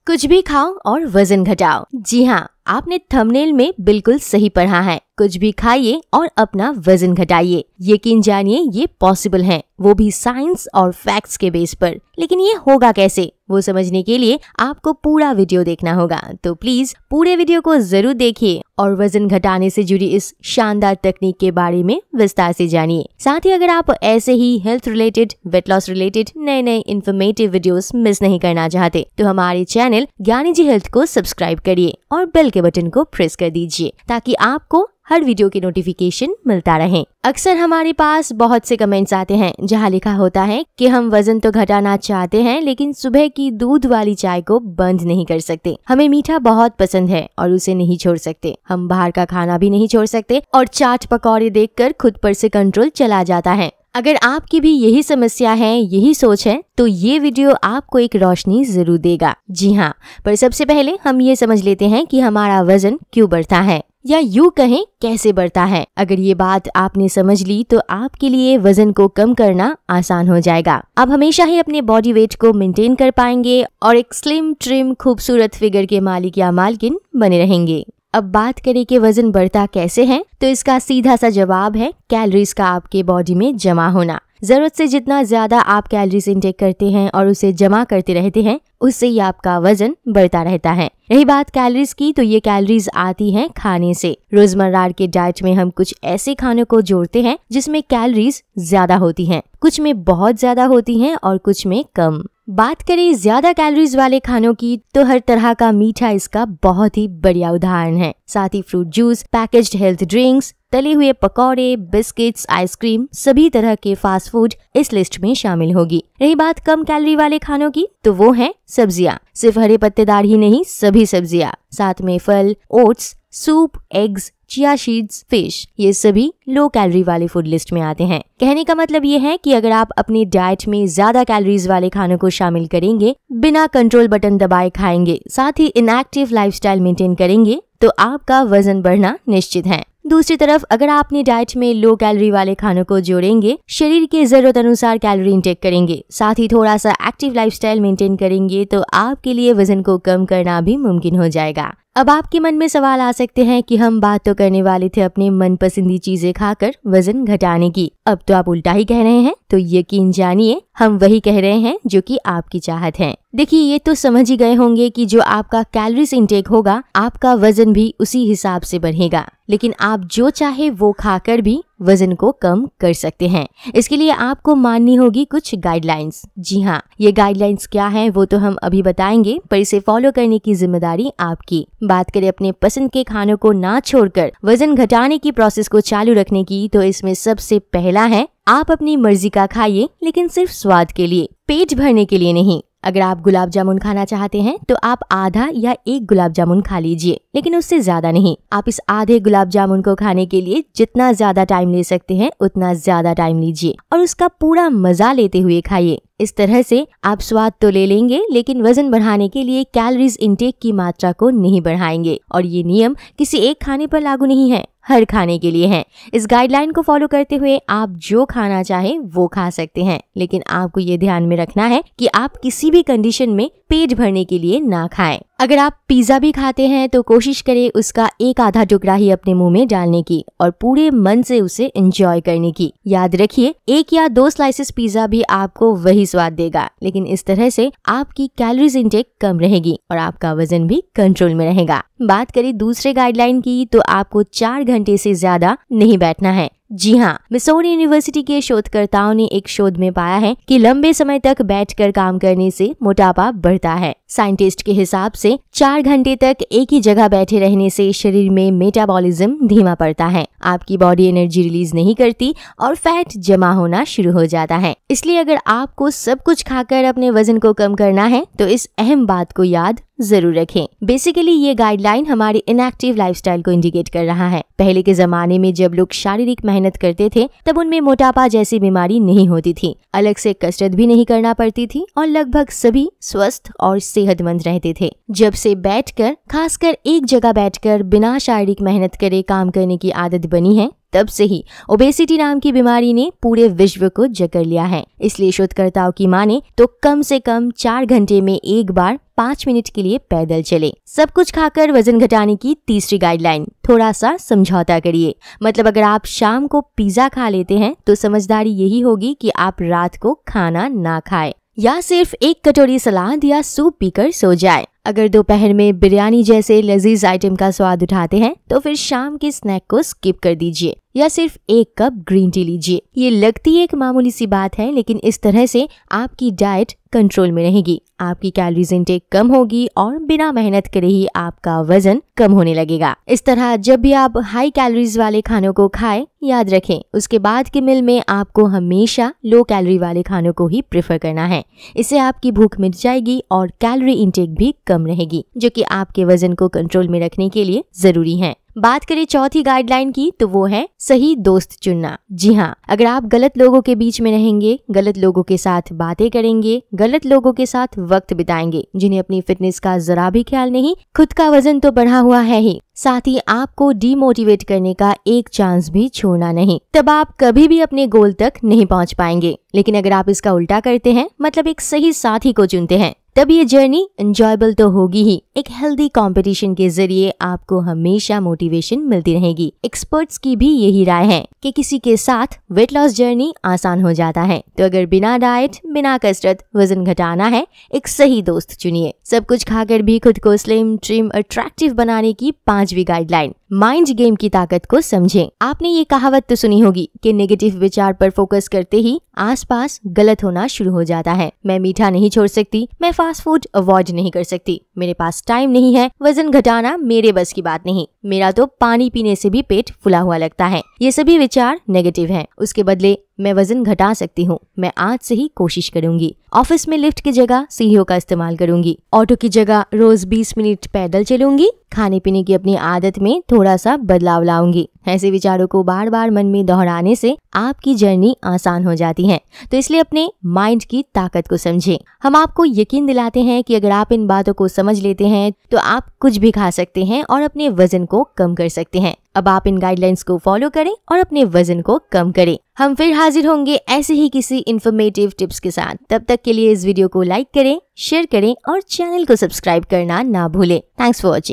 कुछ भी खाओ और वजन घटाओ। जी हाँ, आपने थंबनेल में बिल्कुल सही पढ़ा है। कुछ भी खाइए और अपना वजन घटाइए। यकीन जानिए ये पॉसिबल है, वो भी साइंस और फैक्ट्स के बेस पर। लेकिन ये होगा कैसे, वो समझने के लिए आपको पूरा वीडियो देखना होगा। तो प्लीज पूरे वीडियो को जरूर देखिए और वजन घटाने से जुड़ी इस शानदार तकनीक के बारे में विस्तार से जानिए। साथ ही अगर आप ऐसे ही health related, weight loss related नए इन्फॉर्मेटिव वीडियोस मिस नहीं करना चाहते तो हमारे चैनल ज्ञानी जी हेल्थ को सब्सक्राइब करिए और बेल के बटन को प्रेस कर दीजिए ताकि आपको हर वीडियो की नोटिफिकेशन मिलता रहे। अक्सर हमारे पास बहुत से कमेंट्स आते हैं जहां लिखा होता है कि हम वजन तो घटाना चाहते हैं लेकिन सुबह की दूध वाली चाय को बंद नहीं कर सकते। हमें मीठा बहुत पसंद है और उसे नहीं छोड़ सकते। हम बाहर का खाना भी नहीं छोड़ सकते और चाट पकौड़े देखकर खुद पर से कंट्रोल चला जाता है। अगर आपकी भी यही समस्या है, यही सोच है, तो ये वीडियो आपको एक रोशनी जरूर देगा। जी हाँ, पर सबसे पहले हम ये समझ लेते हैं कि हमारा वजन क्यों बढ़ता है या यूं कहें कैसे बढ़ता है। अगर ये बात आपने समझ ली तो आपके लिए वजन को कम करना आसान हो जाएगा। आप हमेशा ही अपने बॉडी वेट को मेंटेन कर पाएंगे और एक स्लिम ट्रिम खूबसूरत फिगर के मालिक या मालकिन बने रहेंगे। अब बात करें कि वजन बढ़ता कैसे है, तो इसका सीधा सा जवाब है कैलोरीज का आपके बॉडी में जमा होना। जरूरत से जितना ज्यादा आप कैलोरीज इंटेक करते हैं और उसे जमा करते रहते हैं, उससे ही आपका वजन बढ़ता रहता है। रही बात कैलोरीज की, तो ये कैलोरीज आती हैं खाने से। रोजमर्रा के डाइट में हम कुछ ऐसे खानों को जोड़ते हैं जिसमें कैलोरीज ज्यादा होती हैं, कुछ में बहुत ज्यादा होती हैं और कुछ में कम। बात करें ज्यादा कैलोरीज वाले खानों की, तो हर तरह का मीठा इसका बहुत ही बढ़िया उदाहरण है। साथ ही fruit juice, packaged health drinks, तले हुए पकौड़े, बिस्किट्स, आइसक्रीम, सभी तरह के फास्ट फूड इस लिस्ट में शामिल होगी। रही बात कम कैलोरी वाले खानों की, तो वो है सब्जियां। सिर्फ हरे पत्तेदार ही नहीं, सभी सब्जियां, साथ में फल, oats, soup, eggs, chia seeds, fish, ये सभी लो कैलोरी वाले फूड लिस्ट में आते हैं। कहने का मतलब ये है कि अगर आप अपनी डाइट में ज्यादा कैलोरीज वाले खानों को शामिल करेंगे, बिना कंट्रोल बटन दबाए खाएंगे, साथ ही इनएक्टिव लाइफस्टाइल मेंटेन करेंगे, तो आपका वजन बढ़ना निश्चित है। दूसरी तरफ अगर आप अपनी डाइट में लो कैलोरी वाले खानों को जोड़ेंगे, शरीर के जरूरत अनुसार कैलोरी इंटेक करेंगे, साथ ही थोड़ा सा एक्टिव लाइफस्टाइल मेंटेन करेंगे, तो आपके लिए वजन को कम करना भी मुमकिन हो जाएगा। अब आपके मन में सवाल आ सकते हैं कि हम बात तो करने वाले थे अपने मनपसंदी चीजें खाकर वजन घटाने की, अब तो आप उल्टा ही कह रहे हैं। तो यकीन जानिए हम वही कह रहे हैं जो कि आपकी चाहत है। देखिए, ये तो समझ ही गए होंगे कि जो आपका कैलोरीज इंटेक होगा, आपका वजन भी उसी हिसाब से बढ़ेगा। लेकिन आप जो चाहे वो खाकर भी वजन को कम कर सकते हैं। इसके लिए आपको माननी होगी कुछ गाइडलाइंस। जी हाँ, ये गाइडलाइंस क्या है वो तो हम अभी बताएंगे, पर इसे फॉलो करने की जिम्मेदारी आपकी। बात करें अपने पसंद के खानों को ना छोड़कर वजन घटाने की प्रोसेस को चालू रखने की, तो इसमें सबसे पहला है आप अपनी मर्जी का खाइए, लेकिन सिर्फ स्वाद के लिए, पेट भरने के लिए नहीं। अगर आप गुलाब जामुन खाना चाहते हैं तो आप आधा या एक गुलाब जामुन खा लीजिए, लेकिन उससे ज्यादा नहीं। आप इस आधे गुलाब जामुन को खाने के लिए जितना ज्यादा टाइम ले सकते हैं उतना ज्यादा टाइम लीजिए और उसका पूरा मजा लेते हुए खाइए। इस तरह से आप स्वाद तो ले लेंगे, लेकिन वजन बढ़ाने के लिए कैलोरीज इंटेक की मात्रा को नहीं बढ़ाएंगे। और ये नियम किसी एक खाने पर लागू नहीं है, हर खाने के लिए है। इस गाइडलाइन को फॉलो करते हुए आप जो खाना चाहे वो खा सकते हैं, लेकिन आपको ये ध्यान में रखना है कि आप किसी भी कंडीशन में पेट भरने के लिए ना खाएं। अगर आप पिज्जा भी खाते हैं तो कोशिश करें उसका एक आधा टुकड़ा ही अपने मुंह में डालने की और पूरे मन से उसे एंजॉय करने की। याद रखिए, 1 या 2 स्लाइसेस पिज्जा भी आपको वही स्वाद देगा, लेकिन इस तरह से आपकी कैलोरीज इंटेक कम रहेगी और आपका वजन भी कंट्रोल में रहेगा। बात करें दूसरे गाइडलाइन की, तो आपको 4 घंटे से ज्यादा नहीं बैठना है। जी हाँ, मिसौरी यूनिवर्सिटी के शोधकर्ताओं ने एक शोध में पाया है कि लंबे समय तक बैठकर काम करने से मोटापा बढ़ता है। साइंटिस्ट के हिसाब से 4 घंटे तक एक ही जगह बैठे रहने से शरीर में मेटाबॉलिज्म धीमा पड़ता है, आपकी बॉडी एनर्जी रिलीज नहीं करती और फैट जमा होना शुरू हो जाता है। इसलिए अगर आपको सब कुछ खाकर अपने वजन को कम करना है तो इस अहम बात को याद जरूर रखें। बेसिकली ये गाइडलाइन हमारी इनएक्टिव लाइफस्टाइल को इंडिकेट कर रहा है। पहले के जमाने में जब लोग शारीरिक मेहनत करते थे तब उनमें मोटापा जैसी बीमारी नहीं होती थी, अलग से कसरत भी नहीं करना पड़ती थी और लगभग सभी स्वस्थ और सेहतमंद रहते थे। जब से बैठकर, खासकर एक जगह बैठकर बिना शारीरिक मेहनत करे काम करने की आदत बनी है, तब से ही ओबेसिटी नाम की बीमारी ने पूरे विश्व को जकड़ लिया है। इसलिए शोधकर्ताओं की माने तो कम से कम 4 घंटे में एक बार 5 मिनट के लिए पैदल चले। सब कुछ खाकर वजन घटाने की तीसरी गाइडलाइन, थोड़ा सा समझौता करिए। मतलब अगर आप शाम को पिज्जा खा लेते हैं तो समझदारी यही होगी कि आप रात को खाना ना खाएं या सिर्फ एक कटोरी सलाद या सूप पीकर सो जाए। अगर दोपहर में बिरयानी जैसे लजीज आइटम का स्वाद उठाते हैं तो फिर शाम के स्नैक को स्किप कर दीजिए या सिर्फ 1 कप ग्रीन टी लीजिए। ये लगती एक मामूली सी बात है, लेकिन इस तरह से आपकी डाइट कंट्रोल में रहेगी, आपकी कैलोरीज इनटेक कम होगी और बिना मेहनत करे ही आपका वजन कम होने लगेगा। इस तरह जब भी आप हाई कैलोरीज वाले खानों को खाएं, याद रखें उसके बाद के मील में आपको हमेशा लो कैलोरी वाले खानों को ही प्रेफर करना है। इससे आपकी भूख मिट जाएगी और कैलोरी इनटेक भी कम रहेगी, जो कि आपके वजन को कंट्रोल में रखने के लिए जरूरी है। बात करें चौथी गाइडलाइन की तो वो है सही दोस्त चुनना। जी हाँ, अगर आप गलत लोगों के बीच में रहेंगे, गलत लोगों के साथ बातें करेंगे, गलत लोगों के साथ वक्त बिताएंगे जिन्हें अपनी फिटनेस का जरा भी ख्याल नहीं, खुद का वजन तो बढ़ा हुआ है ही, साथ ही आपको डीमोटिवेट करने का एक चांस भी छोड़ना नहीं, तब आप कभी भी अपने गोल तक नहीं पहुंच पाएंगे। लेकिन अगर आप इसका उल्टा करते हैं, मतलब एक सही साथी को चुनते हैं, तब ये जर्नी एंजॉयबल तो होगी ही, एक हेल्दी कंपटीशन के जरिए आपको हमेशा मोटिवेशन मिलती रहेगी। एक्सपर्ट्स की भी यही राय है कि किसी के साथ वेट लॉस जर्नी आसान हो जाता है, तो अगर बिना डाइट बिना कसरत वजन घटाना है, एक सही दोस्त चुनिए। सब कुछ खाकर भी खुद को स्लिम ट्रिम अट्रैक्टिव बनाने की 5वीं गाइडलाइन, माइंड गेम की ताकत को समझें। आपने ये कहावत तो सुनी होगी कि नेगेटिव विचार पर फोकस करते ही आसपास गलत होना शुरू हो जाता है। मैं मीठा नहीं छोड़ सकती, मैं फास्ट फूड अवॉइड नहीं कर सकती, मेरे पास टाइम नहीं है, वजन घटाना मेरे बस की बात नहीं, मेरा तो पानी पीने से भी पेट फुला हुआ लगता है। ये सभी विचार नेगेटिव हैं। उसके बदले मैं वजन घटा सकती हूँ, मैं आज से ही कोशिश करूंगी। ऑफिस में लिफ्ट की जगह सीढ़ियों का इस्तेमाल करूंगी, ऑटो की जगह रोज 20 मिनट पैदल चलूंगी, खाने पीने की अपनी आदत में थोड़ा सा बदलाव लाऊंगी। ऐसे विचारों को बार बार मन में दोहराने से आपकी जर्नी आसान हो जाती है। तो इसलिए अपने माइंड की ताकत को समझें। हम आपको यकीन दिलाते हैं कि अगर आप इन बातों को समझ लेते हैं तो आप कुछ भी खा सकते हैं और अपने वजन को कम कर सकते हैं। अब आप इन गाइडलाइंस को फॉलो करें और अपने वजन को कम करें। हम फिर हाजिर होंगे ऐसे ही किसी इन्फॉर्मेटिव टिप्स के साथ। तब तक के लिए इस वीडियो को लाइक करें, शेयर करें और चैनल को सब्सक्राइब करना ना भूलें। Thanks for watching.